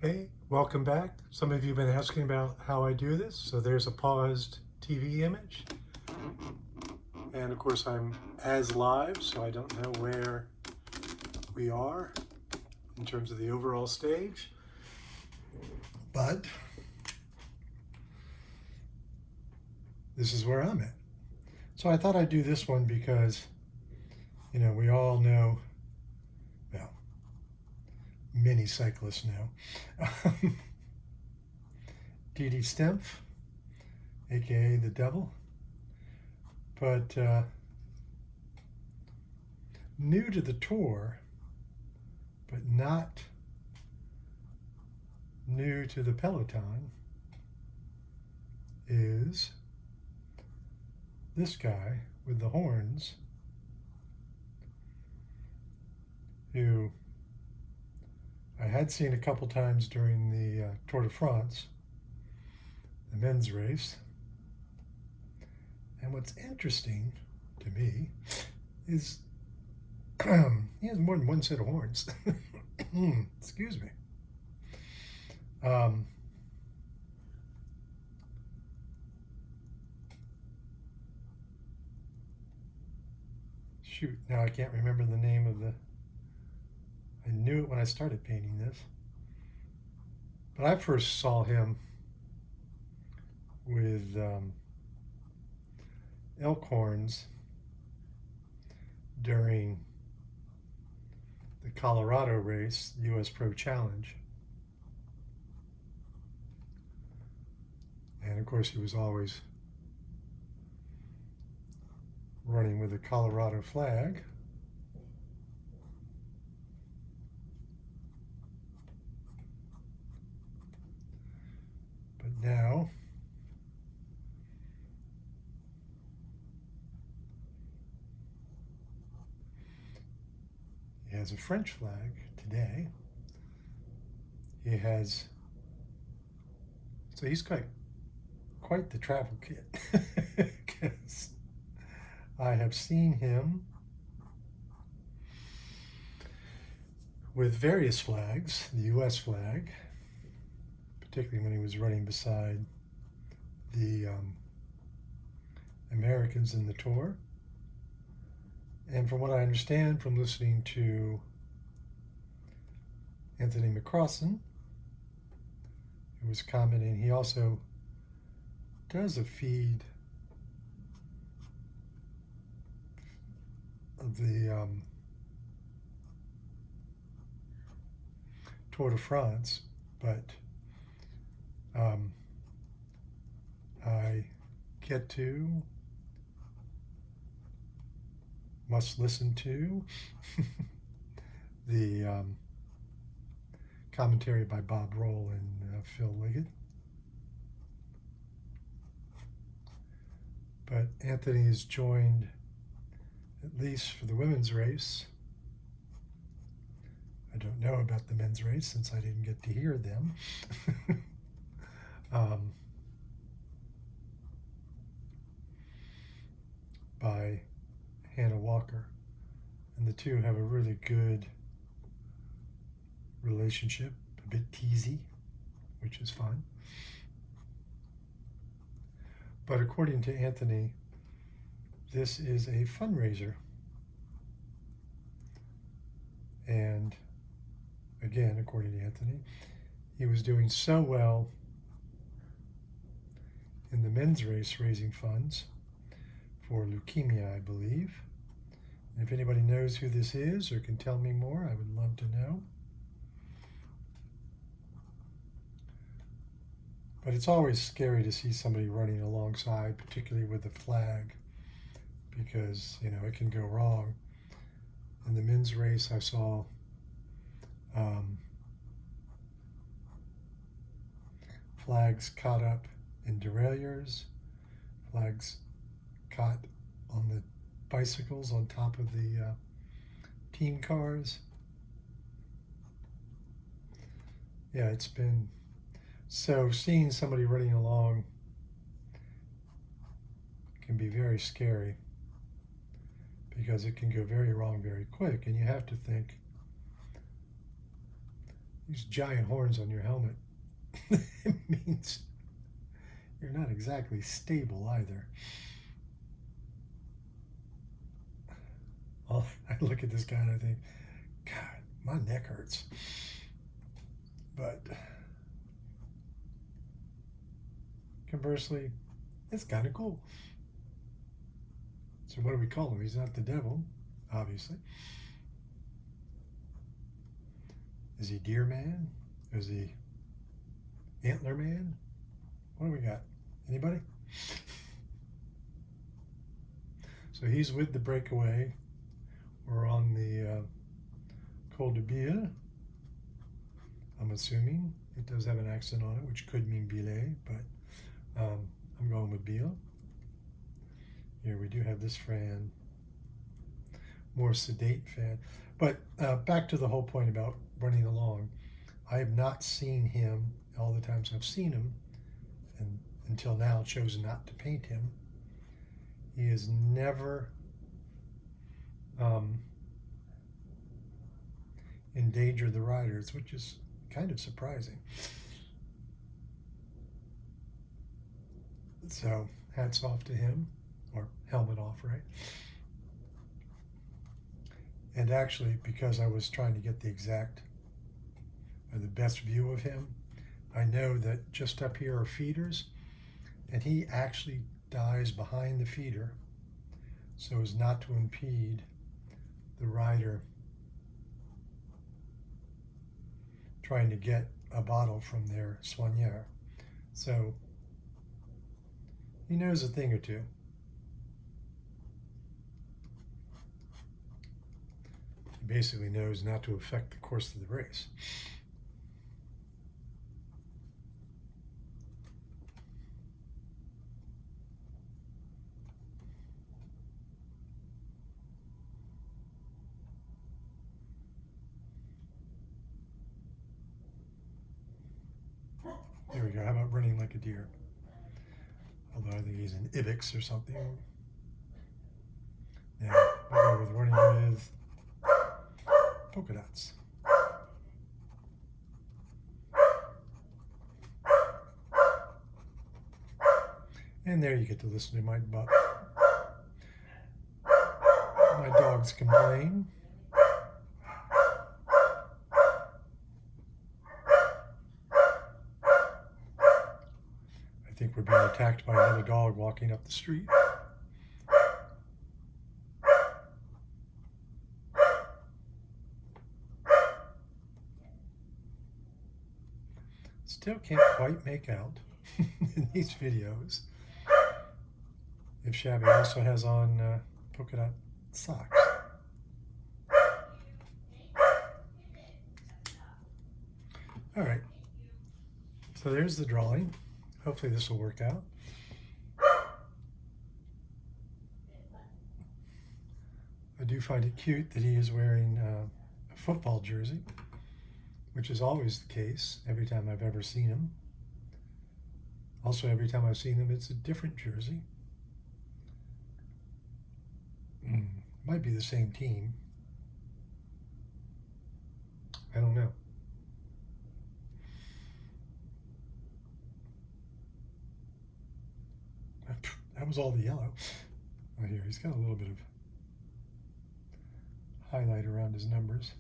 Hey, welcome back. Some of you have been asking about how I do this. So there's a paused TV image. And of course I'm as live, so I don't know where we are in terms of the overall stage. But this is where I'm at. So I thought I'd do this one because, we all know, well, many cyclists know, Dee Dee Stempf, aka the devil, but new to the tour, but not new to the peloton, is this guy with the horns, who I had seen a couple times during the Tour de France, the men's race. And what's interesting to me is he has more than one set of horns. Excuse me. Shoot, now I can't remember the name of I knew it when I started painting this. But I first saw him with elk horns during the Colorado race, US Pro Challenge. And of course he was always running with a Colorado flag. But now he has a French flag today. He has, so he's quite the travel kit, because I have seen him with various flags, the US flag, particularly when he was running beside the Americans in the Tour. And from what I understand from listening to Anthony McCrossan, who was commenting, he also does a feed of the Tour de France, but I must listen to the commentary by Bob Roll and Phil Liggett. But Anthony has joined, at least for the women's race. I don't know about the men's race since I didn't get to hear them. By Hannah Walker. And the two have a really good relationship, a bit teasy, which is fun. But according to Anthony, this is a fundraiser. And again, according to Anthony, he was doing so well in the men's race raising funds for leukemia, I believe. And if anybody knows who this is or can tell me more, I would love to know. But it's always scary to see somebody running alongside, particularly with a flag, because, it can go wrong. In the men's race, I saw flags caught up in derailleurs, flags caught on the bicycles on top of the team cars. Yeah, it's been, so seeing somebody running along can be very scary, because it can go very wrong very quick. And you have to think, these giant horns on your helmet, it means you're not exactly stable either. Well, I look at this guy and I think, God, my neck hurts. But conversely, it's kind of cool. So what do we call him? He's not the devil, obviously. Is he Deer Man? Is he Antler Man? What do we got? Anybody? So he's with the breakaway. We're on the Col de Bille. I'm assuming it does have an accent on it, which could mean Bille, but I'm going with Bille. Here we do have this fan, more sedate fan. But back to the whole point about running along. I have not seen him all the times I've seen him, and until now chosen not to paint him. He has never endangered the riders, which is kind of surprising. So hats off to him, or helmet off, right? And actually, because I was trying to get the exact or the best view of him, I know that just up here are feeders, and he actually dies behind the feeder so as not to impede the rider trying to get a bottle from their soigneur. So he knows a thing or two. He basically knows not to affect the course of the race. There we go. How about running like a deer? Although I think he's an ibex or something. Yeah, we'll go with running with polka dots. And there you get to listen to my dogs complain. I think we're being attacked by another dog walking up the street. Still can't quite make out in these videos if Shabby also has on polka dot socks. All right, so there's the drawing. Hopefully this will work out. I do find it cute that he is wearing a football jersey, which is always the case every time I've ever seen him. Also, every time I've seen him, it's a different jersey. Might be the same team. I don't know. That was all the yellow. Oh, here, he's got a little bit of highlight around his numbers.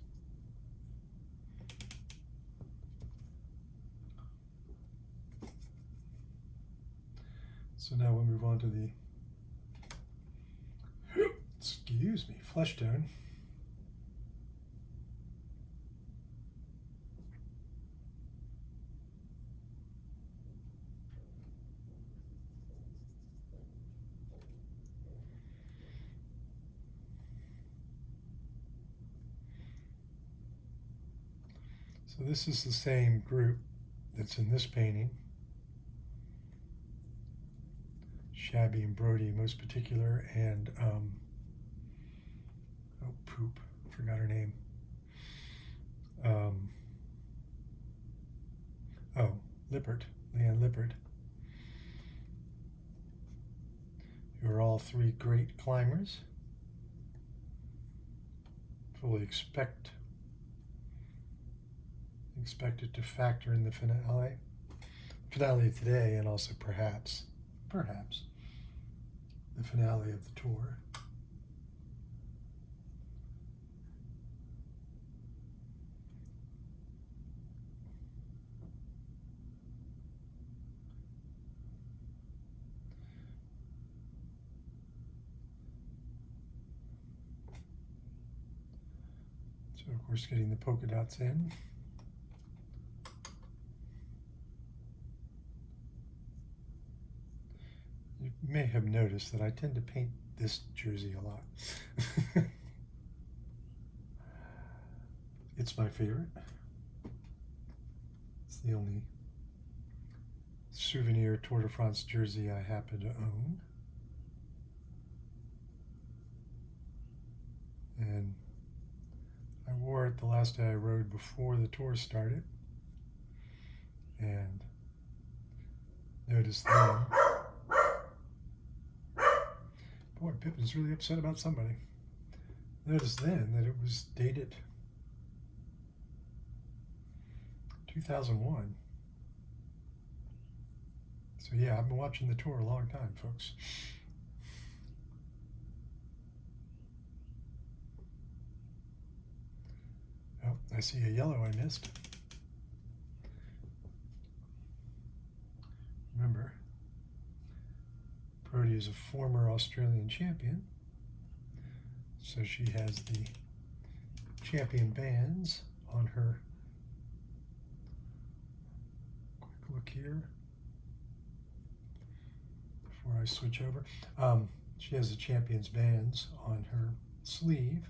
So now we'll move on to the, excuse me, flesh tone. So this is the same group that's in this painting. Shabby and Brody, most particular, and oh poop, forgot her name. Lippert, Leanne Lippert, who are all three great climbers. Fully expect expect it to factor in the finale today, and also perhaps the finale of the tour. So of course getting the polka dots in. You may have noticed that I tend to paint this jersey a lot. It's my favorite. It's the only souvenir Tour de France jersey I happen to own. And I wore it the last day I rode before the tour started. And noticed then, boy, Pippin's really upset about somebody. Noticed then that it was dated 2001. So yeah, I've been watching the tour a long time, folks. Oh, I see a yellow I missed. Remember, Brodie is a former Australian champion, so she has the champion bands on her. Quick look here before I switch over. She has the champion's bands on her sleeve.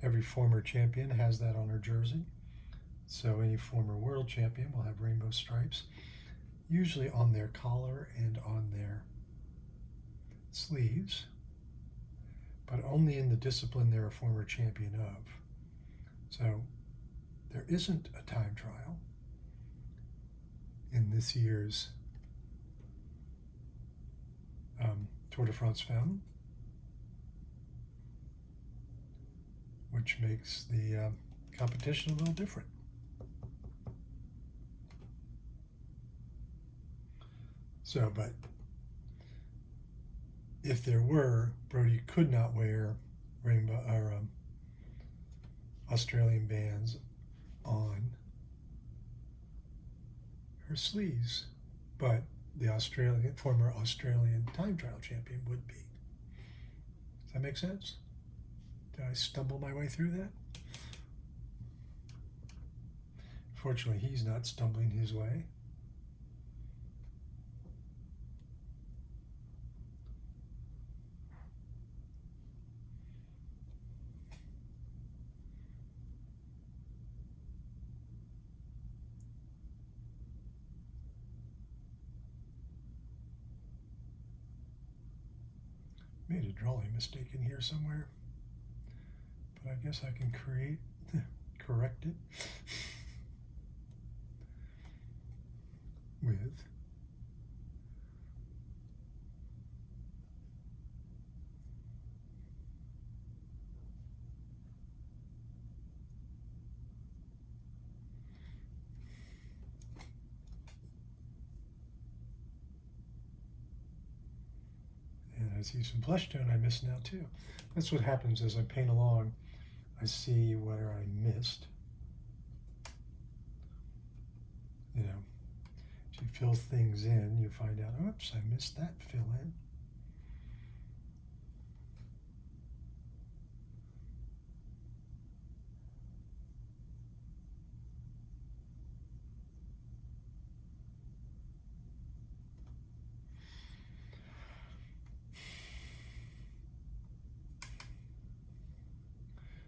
Every former champion has that on her jersey. So any former world champion will have rainbow stripes, usually on their collar and on their sleeves, but only in the discipline they're a former champion of. So there isn't a time trial in this year's Tour de France Femmes, which makes the competition a little different. So, but if there were, Brodie could not wear rainbow or Australian bands on her sleeves, but the former Australian time trial champion would be. Does that make sense? Did I stumble my way through that? Fortunately, he's not stumbling his way. Made a drawing mistake in here somewhere, but I guess I can correct it with I see some blush tone I missed now too. That's what happens as I paint along. I see where I missed. You know, as you fill things in, you find out, oops, I missed that fill in.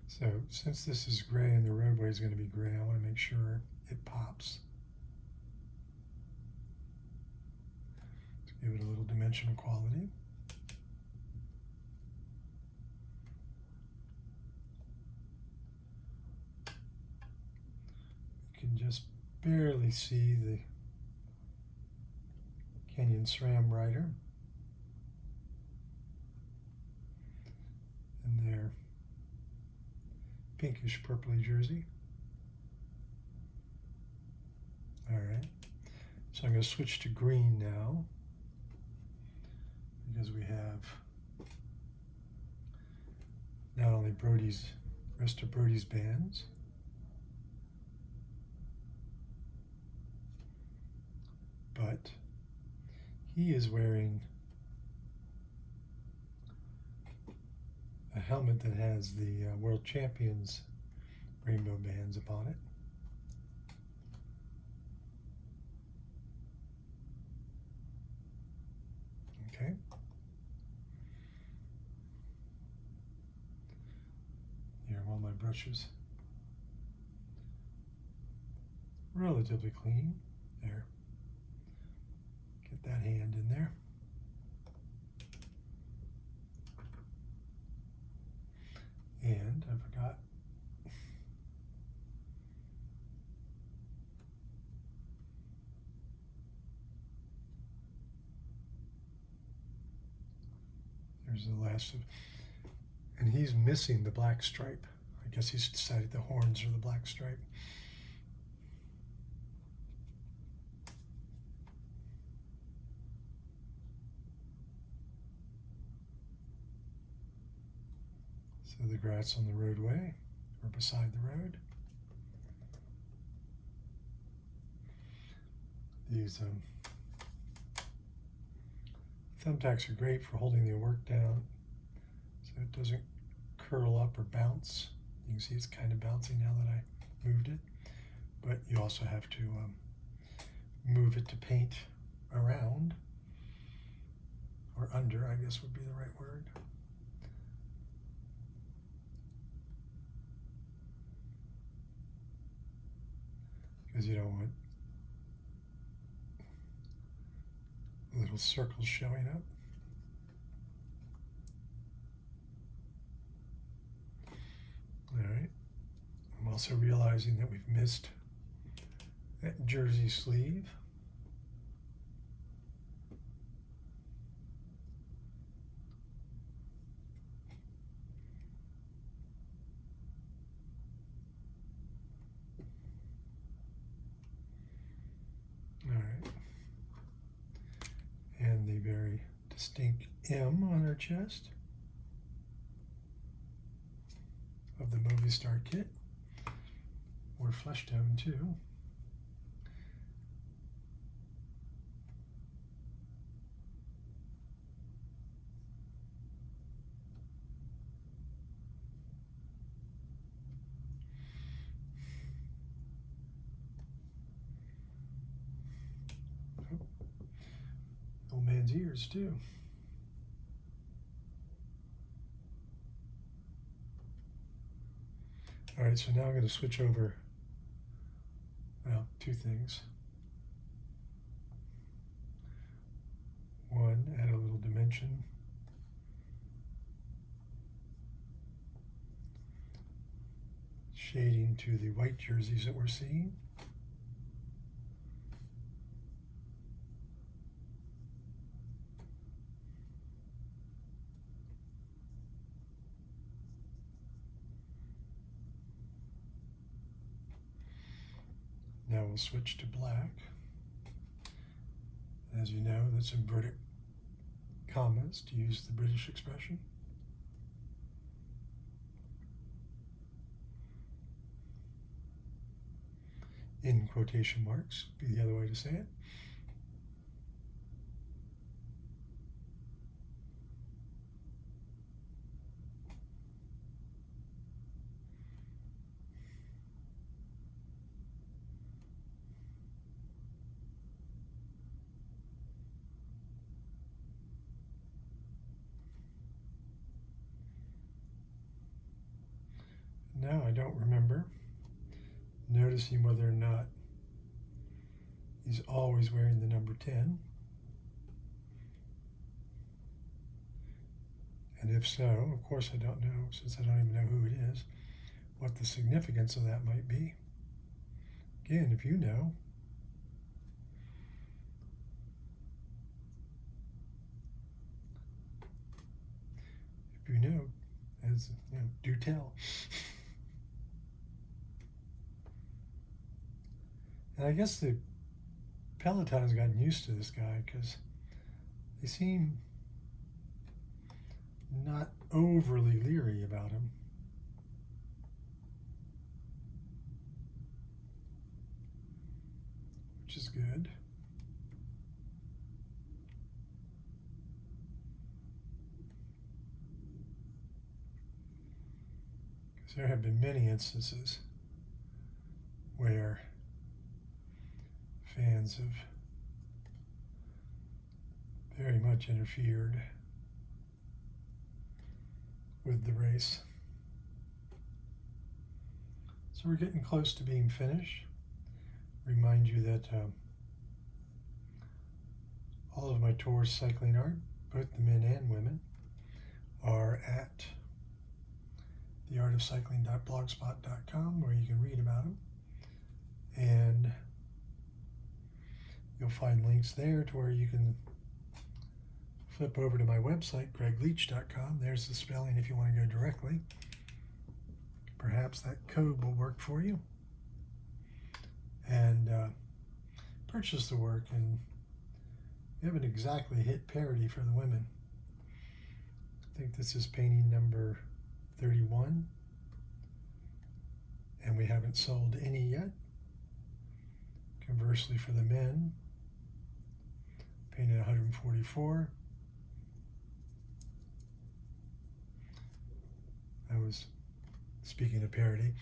So since this is gray and the roadway is going to be gray, I want to make sure it pops. Let's give it a little dimensional quality. You can just barely see the Canyon SRAM rider in their pinkish purpley jersey. So I'm going to switch to green now, because we have not only rest of Brody's bands, but he is wearing a helmet that has the World Champions rainbow bands upon it. Okay. Here are all my brushes. Relatively clean. There. Get that hand in there. And I forgot. There's the last of, and he's missing the black stripe. I guess he's decided the horns are the black stripe. So the grass on the roadway or beside the road. These thumbtacks are great for holding the work down so it doesn't curl up or bounce. You can see it's kind of bouncing now that I moved it, but you also have to move it to paint around, or under, I guess would be the right word. Because you don't want little circles showing up. All right. I'm also realizing that we've missed that jersey sleeve. All right. And the very distinct M on her chest of the movie star kit, or flesh tone too. Old man's ears too. All right, so now I'm going to switch over, well, two things. One, add a little dimension. Shading to the white jerseys that we're seeing. Now we'll switch to black. As you know, that's inverted commas, to use the British expression. In quotation marks, be the other way to say it. Now I don't remember noticing whether or not he's always wearing the number 10. And if so, of course I don't know, since I don't even know who it is, what the significance of that might be. Again, if you know, as you know, do tell. And I guess the Peloton has gotten used to this guy because they seem not overly leery about him. Which is good. Because there have been many instances where fans have very much interfered with the race. So we're getting close to being finished. Remind you that all of my tours cycling art, both the men and women, are at theartofcycling.blogspot.com, where you can read about them. And you'll find links there to where you can flip over to my website, gregleach.com. There's the spelling if you want to go directly. Perhaps that code will work for you. And purchase the work, and we haven't exactly hit parity for the women. I think this is painting number 31, and we haven't sold any yet. Conversely, for the men, painted 144. I was speaking of parity.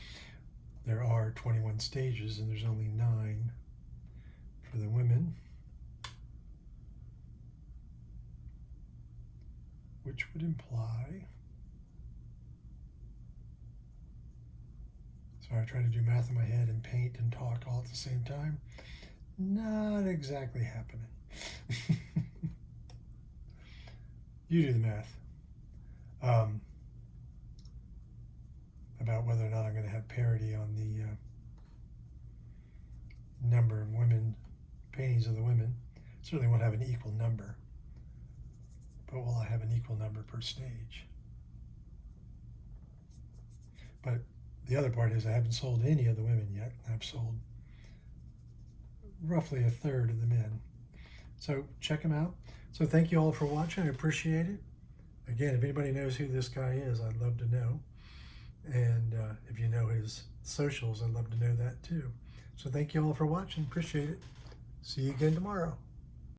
There are 21 stages, and there's only 9 for the women, which would imply, so I try to do math in my head and paint and talk all at the same time. Not exactly happening. You do the math. About whether or not I'm going to have parity on the number of women, paintings of the women. Certainly won't have an equal number, but will I have an equal number per stage? But the other part is I haven't sold any of the women yet. I've sold roughly a third of the men. So check them out. So thank you all for watching. I appreciate it. Again, if anybody knows who this guy is, I'd love to know. And if you know his socials, I'd love to know that too. So thank you all for watching. Appreciate it. See you again tomorrow.